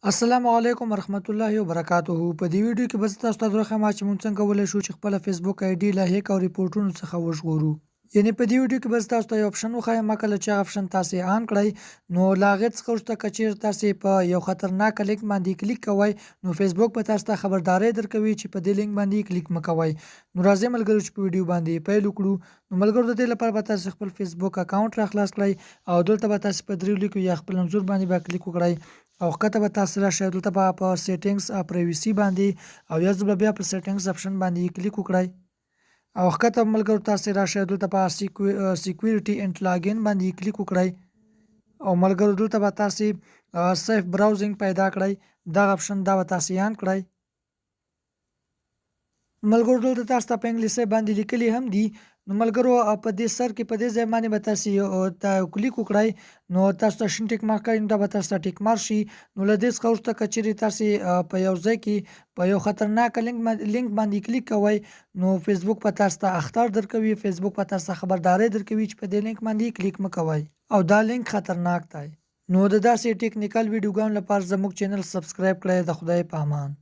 السلام علیکم ورحمت الله وبرکاتہ. په دې ویډیو کې به تاسو ته درخه چې مونږ څنګه کولای شو چې خپل فیسبوک آی ډي له هیک او ریپورټونو څخه وژغورو. یعنی په دې ویډیو کې به تاسو ته یو اپشن وښایم، کله چې اپشن تاسو آن کړئ نو لاغت څخه وروسته کچیر تاسو په یو خطرناک لینک باندې کلیک کوئ نو فیسبوک به تاسو ته خبرداري درکوي چې په دې لینک باندې کلیک مکوئ. نو راځي ملګرو چې په ویډیو باندې پیل وکړو. نو ملګرو د دې لپاره به تاسو خپل فیسبوک اکاونټ را خلاص کړئ او دلته به تاسو په دریو لیکو یا خپل انځور باندې به کلیک وکړئ او کته به تاسو راشئ دلته به په سیټینګز پرایوسی باندې او یا ځل بیا په سیټینګز اپشن باندې کلیک وکړئ او کته ملګرو تاسو راشئ دلته په سکیورټي اینډ لاګین باندې کلیک وکړئ او ملګرو دلته به تاسو سیف براوزینګ پیدا کړئ دا اپشن دا به تاسو آن کړئ. ملګرو دلته تاسو ته په انګلیسي باندې لیکلي هم دي. نو ملګرو په دې سر کې په دې ځای باندې به تاسو کلیک وکړئ نو تاسو ته شین ټیک مارک کوي دا به تاسو ته ټیک مارک شي. نو له دې څخه وروسته کچېرې تاسو په یو ځای کې په یو خطرناک لینک باندې کلیک کوئ نو فیسبوک په تاسو ته اخطار درکوي، فیسبوک په تاسو ته خبرداري درکوي چې په دې لینک باندې کلیک مکوئ او دا لینک خطرناک دی. نو د داسې ټیکنیکل ویډیوګانو لپاره زموږ چینل سبسکرایب کړئ. د خدای په امان.